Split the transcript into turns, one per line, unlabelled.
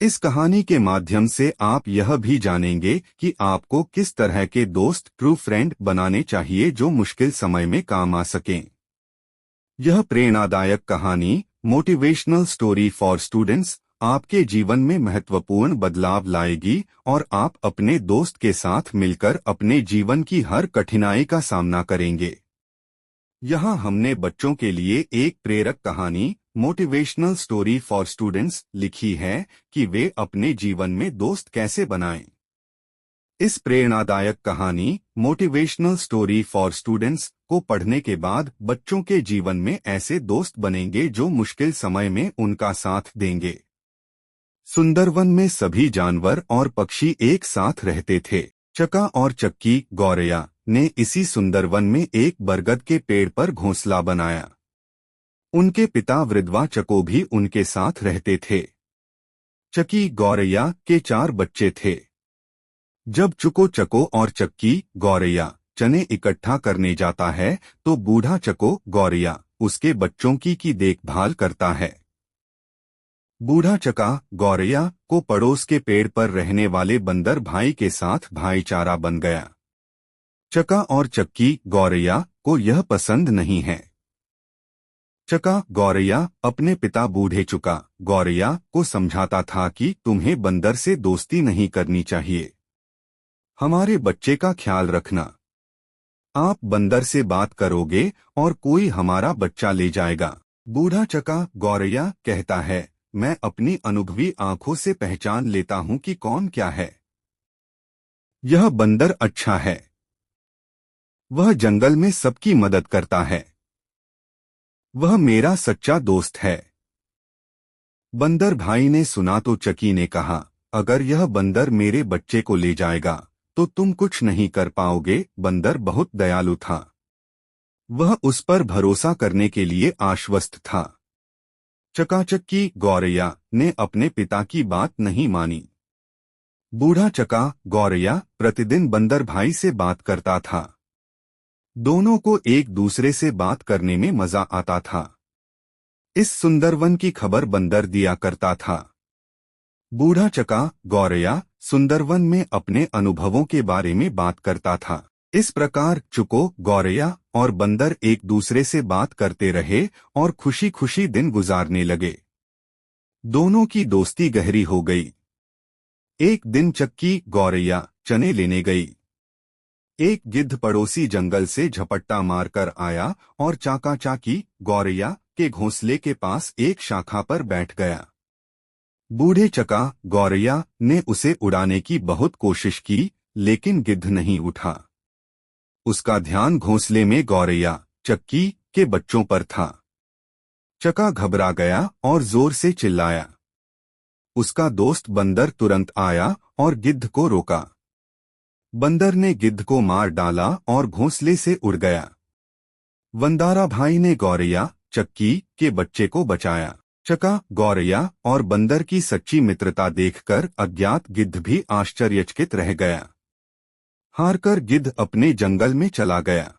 इस कहानी के माध्यम से आप यह भी जानेंगे कि आपको किस तरह के दोस्त ट्रू फ्रेंड बनाने चाहिए जो मुश्किल समय में काम आ सकें। यह प्रेरणादायक कहानी मोटिवेशनल स्टोरी फॉर स्टूडेंट्स आपके जीवन में महत्वपूर्ण बदलाव लाएगी और आप अपने दोस्त के साथ मिलकर अपने जीवन की हर कठिनाई का सामना करेंगे। यहाँ हमने बच्चों के लिए एक प्रेरक कहानी मोटिवेशनल स्टोरी फॉर स्टूडेंट्स लिखी है कि वे अपने जीवन में दोस्त कैसे बनाएं। इस प्रेरणादायक कहानी मोटिवेशनल स्टोरी फॉर स्टूडेंट्स को पढ़ने के बाद बच्चों के जीवन में ऐसे दोस्त बनेंगे जो मुश्किल समय में उनका साथ देंगे। सुंदरवन में सभी जानवर और पक्षी एक साथ रहते थे। चका और चक्की गौरैया ने इसी सुंदरवन में एक बरगद के पेड़ पर घोंसला बनाया। उनके पिता वृद्धवा चको भी उनके साथ रहते थे। चकी गौरैया के 4 बच्चे थे। जब चको और चक्की गौरैया चने इकट्ठा करने जाता है तो बूढ़ा चको गौरैया उसके बच्चों की देखभाल करता है। बूढ़ा चका गौरैया को पड़ोस के पेड़ पर रहने वाले बंदर भाई के साथ भाईचारा बन गया। चका और चक्की गौरैया को यह पसंद नहीं है। चका गौरैया अपने पिता बूढ़े चुका गौरैया को समझाता था कि तुम्हें बंदर से दोस्ती नहीं करनी चाहिए। हमारे बच्चे का ख्याल रखना। आप बंदर से बात करोगे और कोई हमारा बच्चा ले जाएगा। बूढ़ा चका गौरैया कहता है, मैं अपनी अनुभवी आंखों से पहचान लेता हूं कि कौन क्या है। यह बंदर अच्छा है। वह जंगल में सबकी मदद करता है। वह मेरा सच्चा दोस्त है। बंदर भाई ने सुना तो चकी ने कहा, अगर यह बंदर मेरे बच्चे को ले जाएगा तो तुम कुछ नहीं कर पाओगे। बंदर बहुत दयालु था। वह उस पर भरोसा करने के लिए आश्वस्त था। चक्की गौरैया ने अपने पिता की बात नहीं मानी। बूढ़ा चका गौरैया प्रतिदिन बंदर भाई से बात करता था। दोनों को एक दूसरे से बात करने में मजा आता था। इस सुंदरवन की खबर बंदर दिया करता था। बूढ़ा चका गौरैया सुंदरवन में अपने अनुभवों के बारे में बात करता था। इस प्रकार चुको गौरैया और बंदर एक दूसरे से बात करते रहे और खुशी खुशी दिन गुजारने लगे। दोनों की दोस्ती गहरी हो गई। एक दिन चक्की गौरैया चने लेने गई। एक गिद्ध पड़ोसी जंगल से झपट्टा मारकर आया और चाका चाकी गौरैया के घोंसले के पास एक शाखा पर बैठ गया। बूढ़े चका गौरैया ने उसे उड़ाने की बहुत कोशिश की, लेकिन गिद्ध नहीं उठा। उसका ध्यान घोंसले में गौरैया चक्की के बच्चों पर था। चका घबरा गया और जोर से चिल्लाया। उसका दोस्त बंदर तुरंत आया और गिद्ध को रोका। बंदर ने गिद्ध को मार डाला और घोंसले से उड़ गया। वंदारा भाई ने गौरैया चक्की के बच्चे को बचाया। चका गौरैया और बंदर की सच्ची मित्रता देखकर अज्ञात गिद्ध भी आश्चर्यचकित रह गया। हारकर गिद्ध अपने जंगल में चला गया।